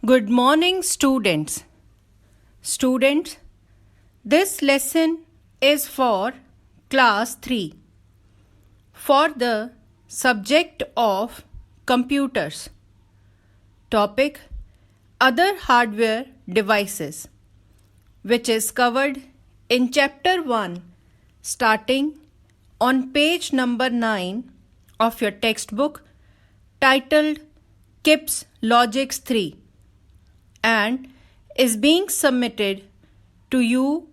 Good morning, students. Students, this lesson is for class 3 for the subject of computers. Topic: Other hardware devices, which is covered in chapter 1 starting on page number 9 of your textbook titled KIPS Logics 3 and is being submitted to you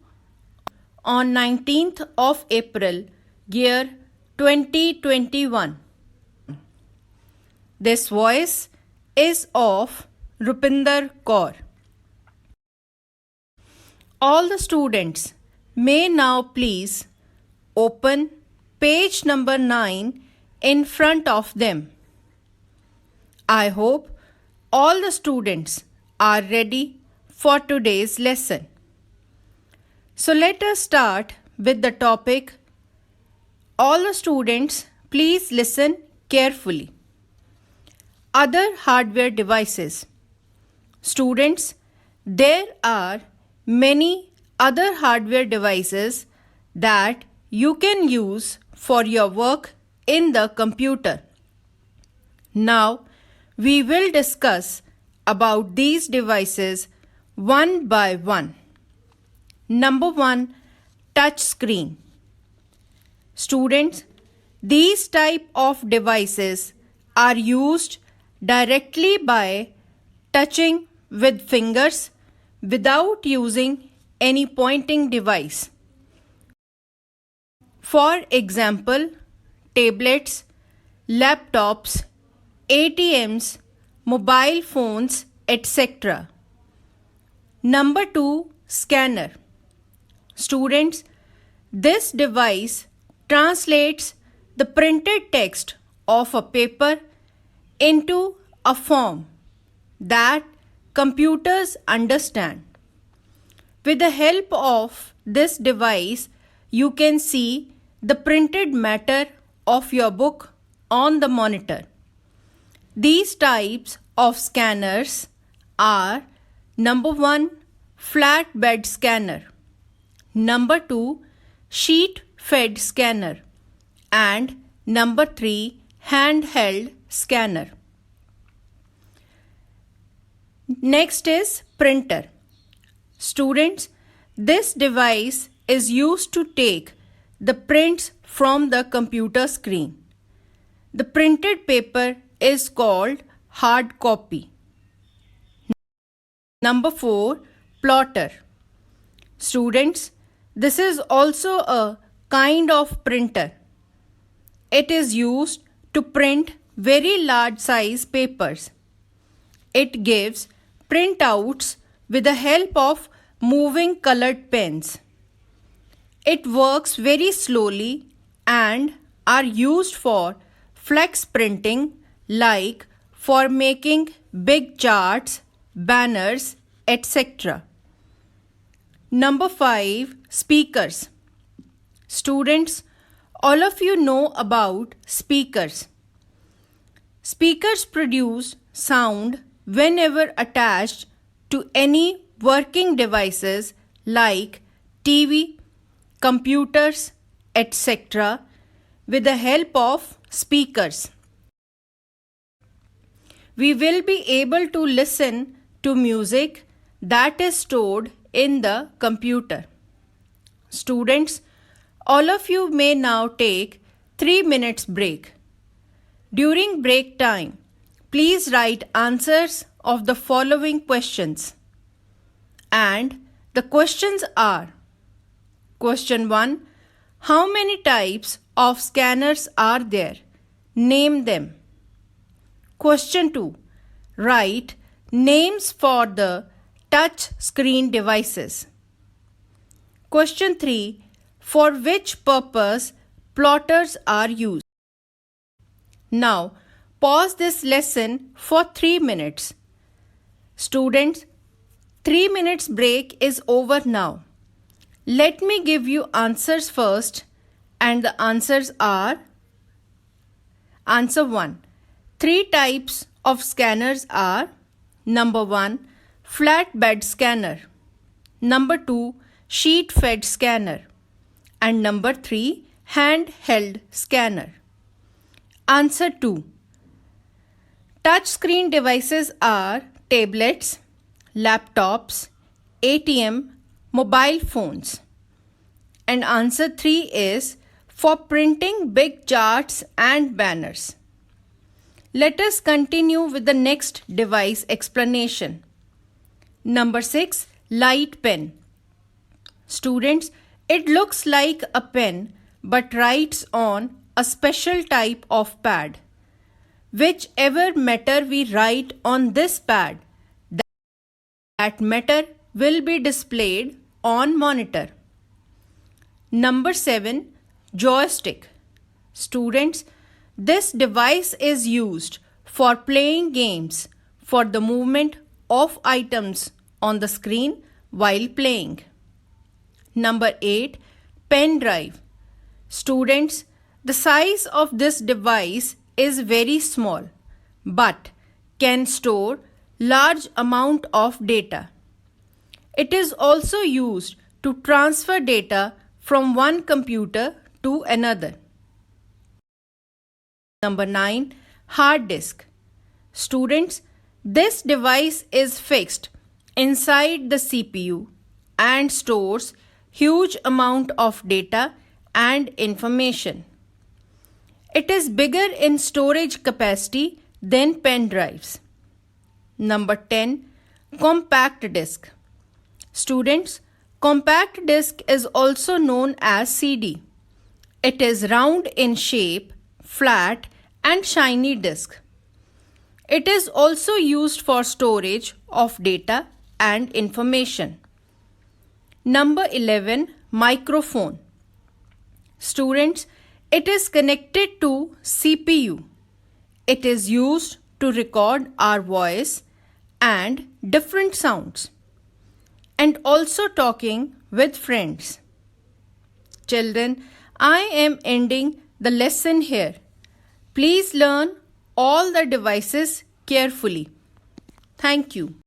on 19th of April, year 2021. This voice is of Rupinder Kaur. All the students may now please open page number 9 in front of them. I hope all the students are ready for today's lesson. So let us start with the topic. All the students, please listen carefully. Other hardware devices. Students, there are many other hardware devices that you can use for your work in the computer. Now, we will discuss about these devices one by one. Number 1, touch screen. Students, these type of devices are used directly by touching with fingers without using any pointing device. For example, tablets, laptops, ATMs, mobile phones, etc. Number 2, scanner. Students, this device translates the printed text of a paper into a form that computers understand. With the help of this device, you can see the printed matter of your book on the monitor. These types of scanners are number 1, flatbed scanner, number 2, sheet fed scanner, and number 3, handheld scanner. Next is printer. Students, this device is used to take the prints from the computer screen. The printed paper is called hard copy. Number 4, plotter. Students, this is also a kind of printer. It is used to print very large size papers. It gives printouts with the help of moving colored pens. It works very slowly and are used for flex printing, like for making big charts, banners, etc. Number 5, speakers. Students, all of you know about speakers. Speakers produce sound whenever attached to any working devices like TV, computers, etc. with the help of speakers. We will be able to listen to music that is stored in the computer. Students, all of you may now take 3 minutes break. During break time, please write answers of the following questions. And the questions are: Question 1. How many types of scanners are there? Name them. Question 2. Write names for the touch screen devices. Question 3. For which purpose plotters are used? Now, pause this lesson for 3 minutes. Students, 3 minutes break is over now. Let me give you answers first, and the answers are: Answer 1. 3 types of scanners are: Number 1, flatbed scanner. Number 2, sheet-fed scanner. And number 3, handheld scanner. Answer 2. Touchscreen devices are tablets, laptops, ATM, mobile phones. And answer 3 is for printing big charts and banners. Let us continue with the next device explanation. Number 6, light pen. Students, it looks like a pen but writes on a special type of pad. Whichever matter we write on this pad, that matter will be displayed on monitor. Number 7, joystick. Students, this device is used for playing games for the movement of items on the screen while playing. Number 8, pen drive. Students, the size of this device is very small but can store large amount of data. It is also used to transfer data from one computer to another. Number 9, hard disk. Students, this device is fixed inside the CPU and stores huge amount of data and information. It is bigger in storage capacity than pen drives. Number 10, compact disk. Students, compact disk is also known as CD. It is round in shape, flat and shiny disk. It is also used for storage of data and information. Number 11, microphone. Students, it is connected to CPU. It is used to record our voice and different sounds, and also talking with friends. Children, I am ending the lesson here. Please learn all the devices carefully. Thank you.